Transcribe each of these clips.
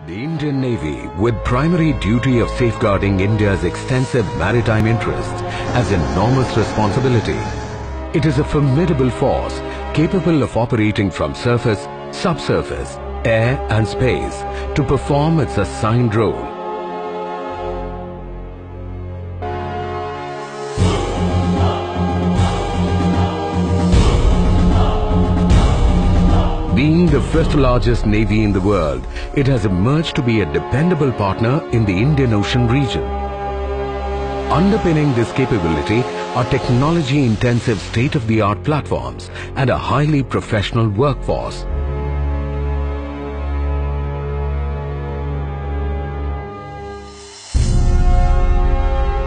The Indian Navy, with primary duty of safeguarding India's extensive maritime interests, has enormous responsibility. It is a formidable force capable of operating from surface, subsurface, air and space to perform its assigned role. Being the fifth largest navy in the world, it has emerged to be a dependable partner in the Indian Ocean region. Underpinning this capability are technology-intensive state-of-the-art platforms and a highly professional workforce.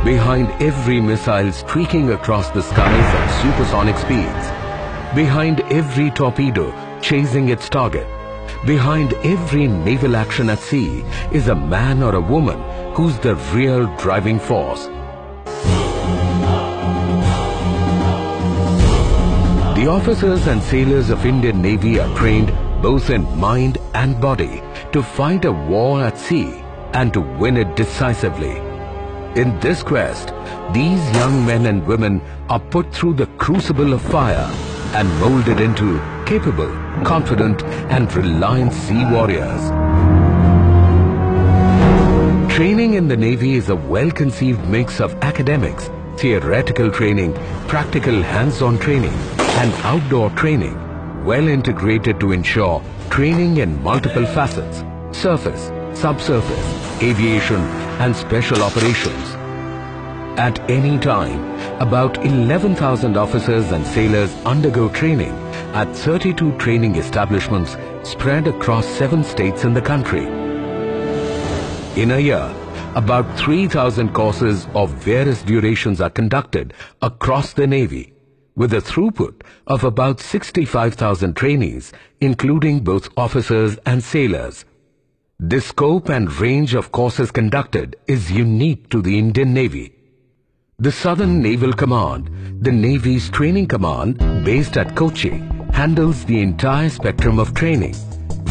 Behind every missile streaking across the skies at supersonic speeds, behind every torpedo chasing its target, behind every naval action at sea is a man or a woman who's the real driving force. The officers and sailors of Indian Navy are trained both in mind and body to fight a war at sea and to win it decisively. In this quest, these young men and women are put through the crucible of fire and molded into capable, confident and reliant sea warriors. Training in the Navy is a well-conceived mix of academics, theoretical training, practical hands-on training and outdoor training, well integrated to ensure training in multiple facets: surface, subsurface, aviation and special operations. At any time, about 11,000 officers and sailors undergo training at 32 training establishments spread across 7 states in the country. In a year, about 3,000 courses of various durations are conducted across the Navy, with a throughput of about 65,000 trainees, including both officers and sailors. The scope and range of courses conducted is unique to the Indian Navy. The Southern Naval Command, the Navy's training command based at Kochi, handles the entire spectrum of training,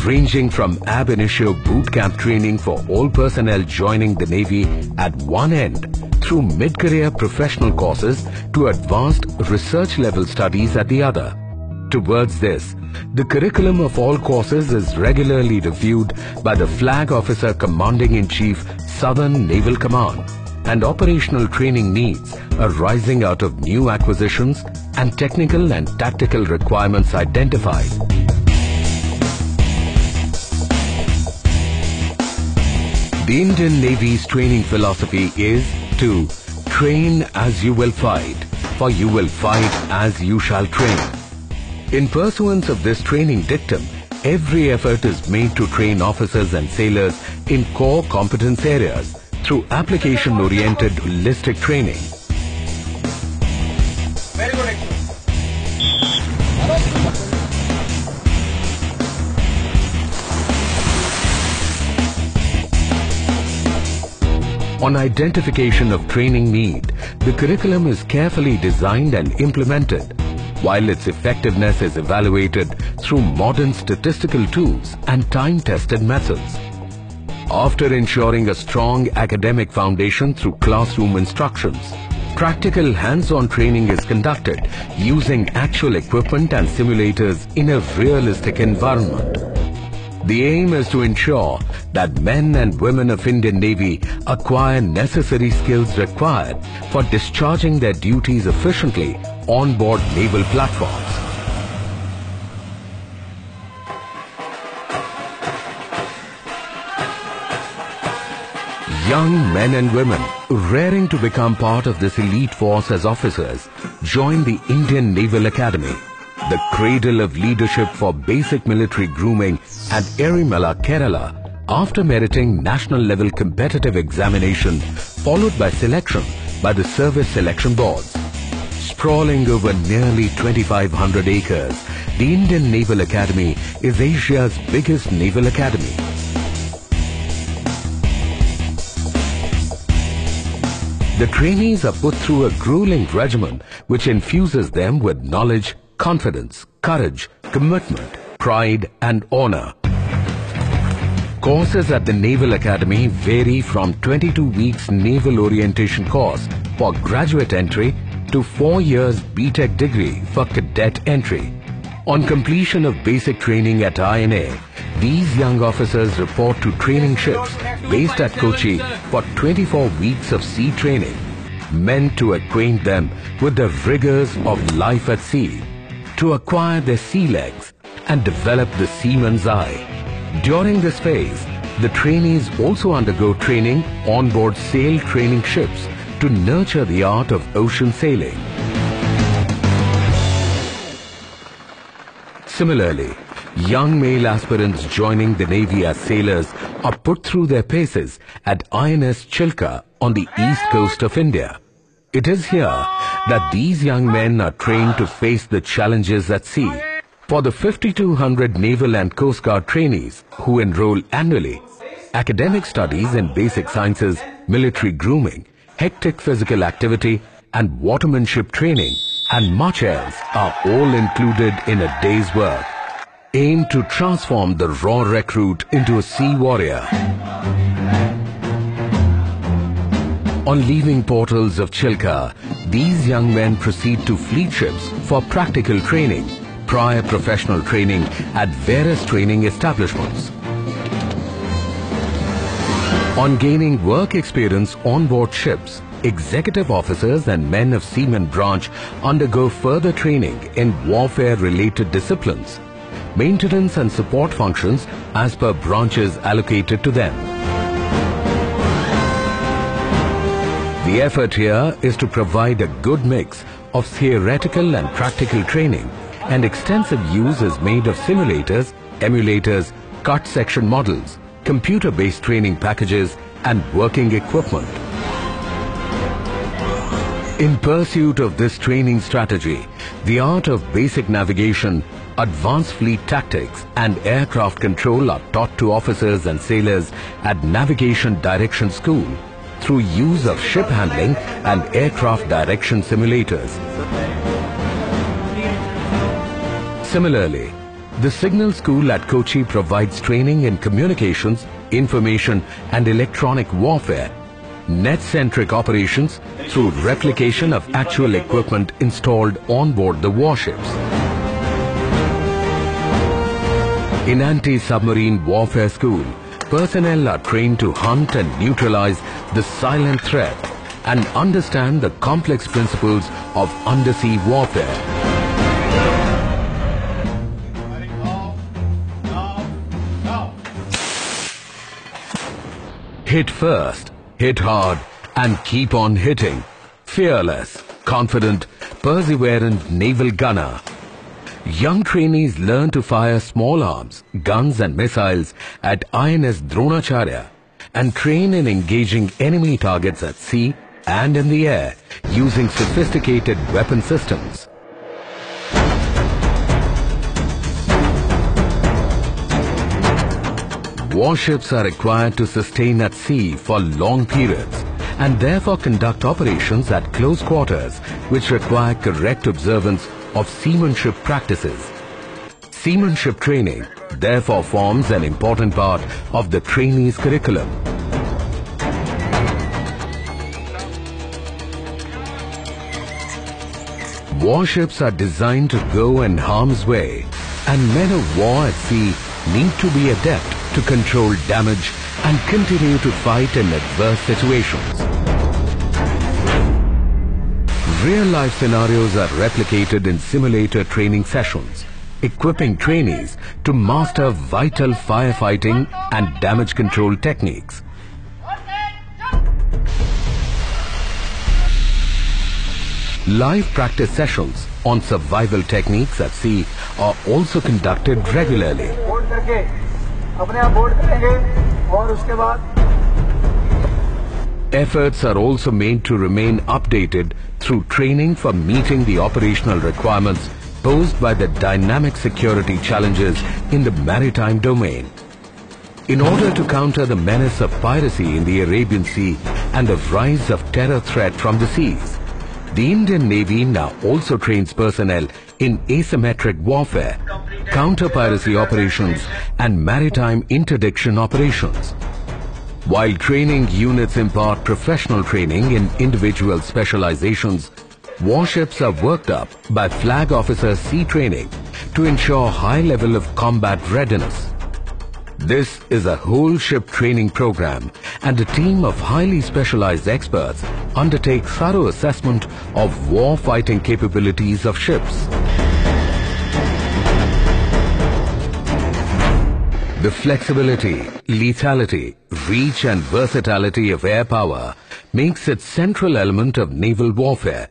ranging from ab initio boot camp training for all personnel joining the Navy at one end, through mid-career professional courses to advanced research-level studies at the other. Towards this, the curriculum of all courses is regularly reviewed by the Flag Officer Commanding-in-Chief, Southern Naval Command, and operational training needs arising out of new acquisitions and technical and tactical requirements identified. The Indian Navy's training philosophy is to train as you will fight, for you will fight as you shall train. In pursuance of this training dictum, every effort is made to train officers and sailors in core competence areas through application-oriented holistic training. Very good. On identification of training need, the curriculum is carefully designed and implemented, while its effectiveness is evaluated through modern statistical tools and time-tested methods. After ensuring a strong academic foundation through classroom instructions, practical hands-on training is conducted using actual equipment and simulators in a realistic environment. The aim is to ensure that men and women of Indian Navy acquire necessary skills required for discharging their duties efficiently on board naval platforms. Young men and women, raring to become part of this elite force as officers, join the Indian Naval Academy, the cradle of leadership for basic military grooming at Erimala, Kerala, after meriting national-level competitive examination followed by selection by the Service Selection Boards. Sprawling over nearly 2,500 acres, the Indian Naval Academy is Asia's biggest naval academy. The trainees are put through a grueling regimen which infuses them with knowledge, confidence, courage, commitment, pride and honor. Courses at the Naval Academy vary from 22 weeks Naval Orientation course for graduate entry to 4 years BTech degree for cadet entry. On completion of basic training at INA, these young officers report to training ships based at Kochi for 24 weeks of sea training, meant to acquaint them with the rigors of life at sea, to acquire their sea legs and develop the seaman's eye. During this phase, the trainees also undergo training on board sail training ships to nurture the art of ocean sailing. Similarly, young male aspirants joining the Navy as sailors are put through their paces at INS Chilka on the east coast of India. It is here that these young men are trained to face the challenges at sea. For the 5,200 Naval and Coast Guard trainees who enroll annually, academic studies in basic sciences, military grooming, hectic physical activity and watermanship training and much else are all included in a day's work, aimed to transform the raw recruit into a sea warrior. On leaving portals of Chilka, these young men proceed to fleet ships for practical training, prior professional training at various training establishments. On gaining work experience on board ships, executive officers and men of Seaman branch undergo further training in warfare-related disciplines, maintenance and support functions as per branches allocated to them. The effort here is to provide a good mix of theoretical and practical training, and extensive use is made of simulators, emulators, cut section models, computer-based training packages and working equipment. In pursuit of this training strategy, the art of basic navigation, advanced fleet tactics and aircraft control are taught to officers and sailors at Navigation Direction School through use of ship handling and aircraft direction simulators. Similarly, the Signal School at Kochi provides training in communications, information and electronic warfare, net-centric operations through replication of actual equipment installed on board the warships. In Anti-Submarine Warfare School, personnel are trained to hunt and neutralize the silent threat and understand the complex principles of undersea warfare. Hit first, hit hard and keep on hitting. Fearless, confident, perseverant naval gunner. Young trainees learn to fire small arms, guns and missiles at INS Dronacharya and train in engaging enemy targets at sea and in the air using sophisticated weapon systems. Warships are required to sustain at sea for long periods and therefore conduct operations at close quarters which require correct observance of seamanship practices. Seamanship training therefore forms an important part of the trainees' curriculum. Warships are designed to go in harm's way, and men of war at sea need to be adept to control damage and continue to fight in adverse situations. Real-life scenarios are replicated in simulator training sessions, equipping trainees to master vital firefighting and damage control techniques. Live practice sessions on survival techniques at sea are also conducted regularly. Efforts are also made to remain updated through training for meeting the operational requirements posed by the dynamic security challenges in the maritime domain. In order to counter the menace of piracy in the Arabian Sea and the rise of terror threat from the seas, the Indian Navy now also trains personnel in asymmetric warfare, counter-piracy operations, and maritime interdiction operations. While training units impart professional training in individual specializations, warships are worked up by Flag Officer Sea Training to ensure high level of combat readiness. This is a whole ship training program, and a team of highly specialized experts undertake thorough assessment of war fighting capabilities of ships. The flexibility, lethality, reach and versatility of air power makes it central element of naval warfare.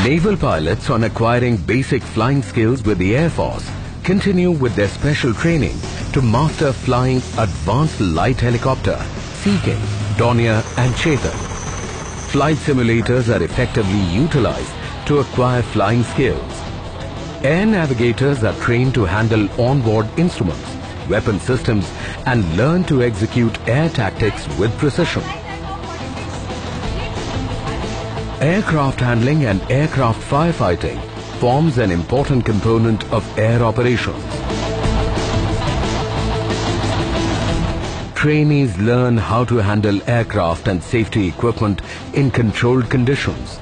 Naval pilots, on acquiring basic flying skills with the Air Force, continue with their special training to master flying advanced light helicopter, Sea King, Dornier and Chetak. Flight simulators are effectively utilized to acquire flying skills. Air navigators are trained to handle onboard instruments, weapon systems, and learn to execute air tactics with precision. Aircraft handling and aircraft firefighting forms an important component of air operations. Trainees learn how to handle aircraft and safety equipment in controlled conditions.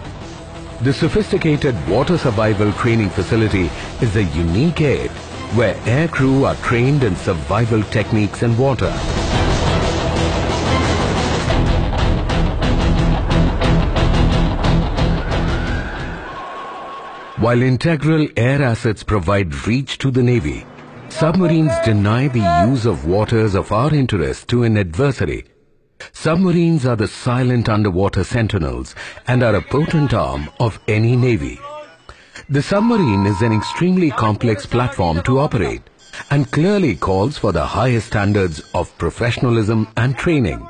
The sophisticated water survival training facility is a unique aid where air crew are trained in survival techniques in water. While integral air assets provide reach to the Navy, submarines deny the use of waters of our interest to an adversary. Submarines are the silent underwater sentinels and are a potent arm of any navy. The submarine is an extremely complex platform to operate and clearly calls for the highest standards of professionalism and training.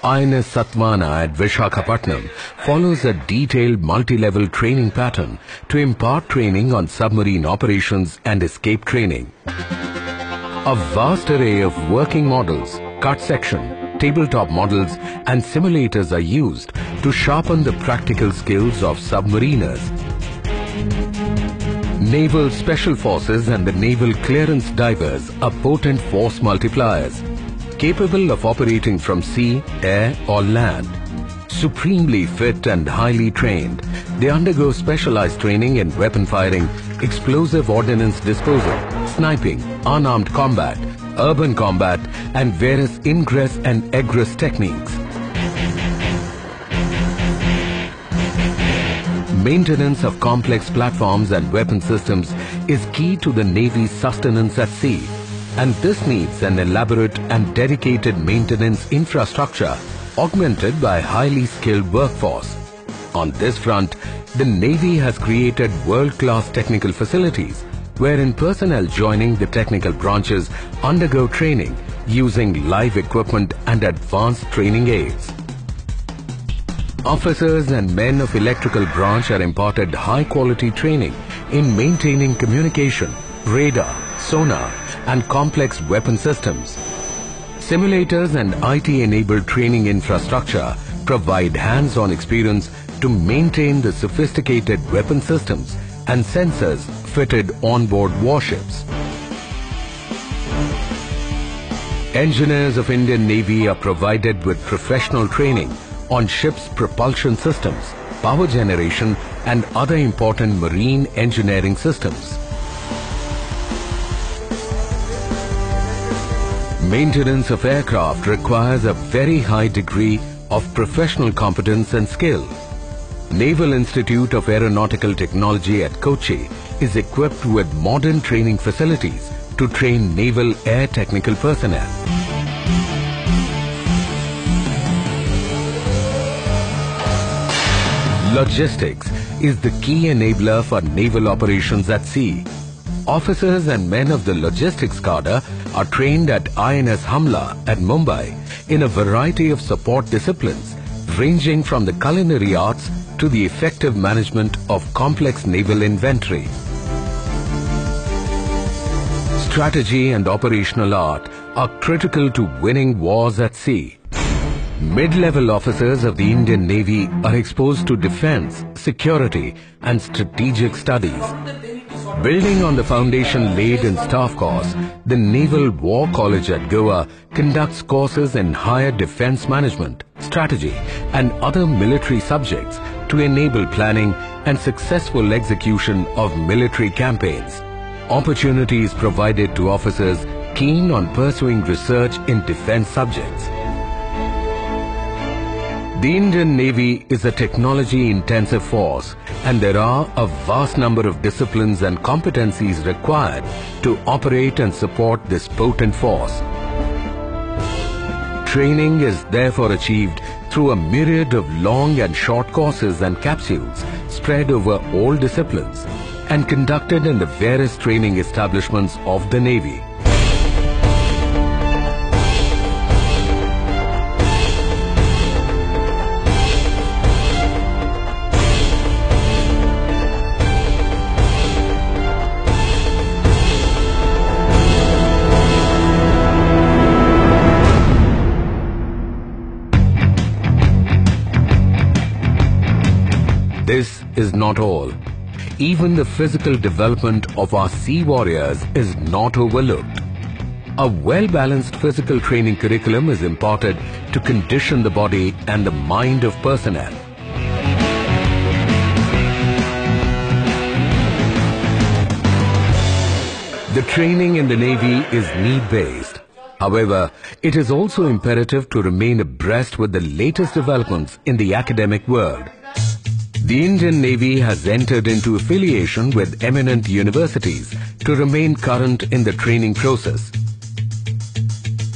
INS Satmana at Vishakhapatnam follows a detailed multi-level training pattern to impart training on submarine operations and escape training. A vast array of working models, cut section, tabletop models and simulators are used to sharpen the practical skills of submariners. Naval Special Forces and the Naval Clearance Divers are potent force multipliers, capable of operating from sea, air or land. Supremely fit and highly trained, they undergo specialized training in weapon firing, explosive ordnance disposal, sniping, unarmed combat, urban combat and various ingress and egress techniques. Maintenance of complex platforms and weapon systems is key to the Navy's sustenance at sea, and this needs an elaborate and dedicated maintenance infrastructure augmented by a highly skilled workforce. On this front, the Navy has created world-class technical facilities wherein personnel joining the technical branches undergo training using live equipment and advanced training aids. Officers and men of electrical branch are imparted high-quality training in maintaining communication, radar, sonar and complex weapon systems. Simulators and IT-enabled training infrastructure provide hands-on experience to maintain the sophisticated weapon systems and sensors fitted on-board warships. Engineers of Indian Navy are provided with professional training on ships' propulsion systems, power generation and other important marine engineering systems. Maintenance of aircraft requires a very high degree of professional competence and skill. Naval Institute of Aeronautical Technology at Kochi is equipped with modern training facilities to train naval air technical personnel. Logistics is the key enabler for naval operations at sea. Officers and men of the logistics cadre are trained at INS Hamla at Mumbai in a variety of support disciplines ranging from the culinary arts to the effective management of complex naval inventory. Strategy and operational art are critical to winning wars at sea. Mid-level officers of the Indian Navy are exposed to defense, security and strategic studies. Building on the foundation laid in Staff Course, the Naval War College at Goa conducts courses in higher defense management, strategy and other military subjects to enable planning and successful execution of military campaigns. Opportunities provided to officers keen on pursuing research in defense subjects. The Indian Navy is a technology-intensive force and there are a vast number of disciplines and competencies required to operate and support this potent force. Training is therefore achieved through a myriad of long and short courses and capsules spread over all disciplines and conducted in the various training establishments of the Navy. This is not all. Even the physical development of our sea warriors is not overlooked. A well-balanced physical training curriculum is imparted to condition the body and the mind of personnel. The training in the Navy is need-based. However, it is also imperative to remain abreast with the latest developments in the academic world. The Indian Navy has entered into affiliation with eminent universities to remain current in the training process.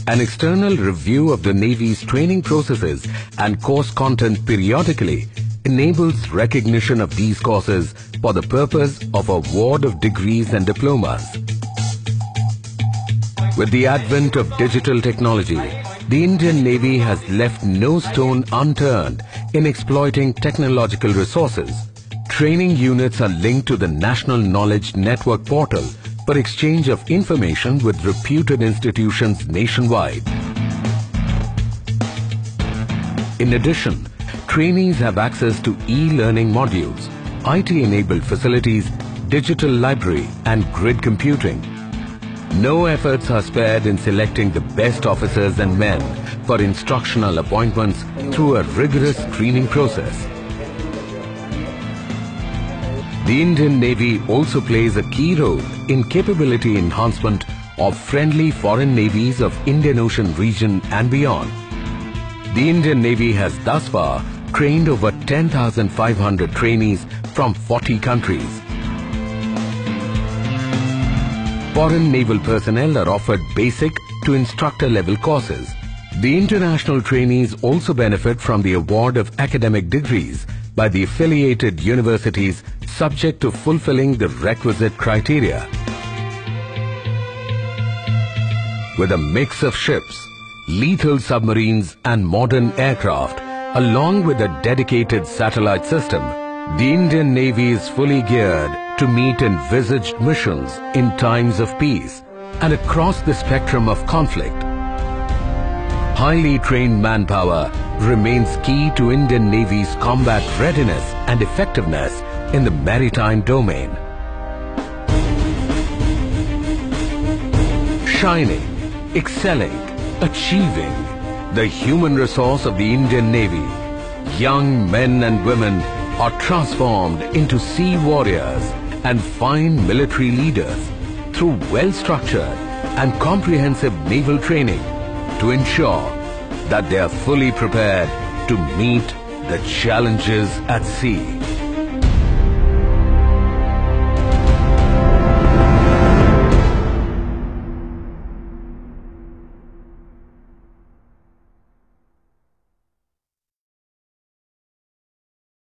An external review of the Navy's training processes and course content periodically enables recognition of these courses for the purpose of award of degrees and diplomas. With the advent of digital technology, the Indian Navy has left no stone unturned in exploiting technological resources. Training units are linked to the National Knowledge Network portal for exchange of information with reputed institutions nationwide. In addition, trainees have access to e-learning modules, IT-enabled facilities, digital library and grid computing. No efforts are spared in selecting the best officers and men for instructional appointments through a rigorous screening process. The Indian Navy also plays a key role in capability enhancement of friendly foreign navies of Indian Ocean region and beyond. The Indian Navy has thus far trained over 10,500 trainees from 40 countries. Foreign naval personnel are offered basic to instructor level courses. The international trainees also benefit from the award of academic degrees by the affiliated universities subject to fulfilling the requisite criteria. With a mix of ships, lethal submarines and modern aircraft, along with a dedicated satellite system, the Indian Navy is fully geared to meet envisaged missions in times of peace and across the spectrum of conflict. Highly trained manpower remains key to Indian Navy's combat readiness and effectiveness in the maritime domain. Shining, excelling, achieving, the human resource of the Indian Navy, young men and women are transformed into sea warriors and fine military leaders through well-structured and comprehensive naval training to ensure that they are fully prepared to meet the challenges at sea.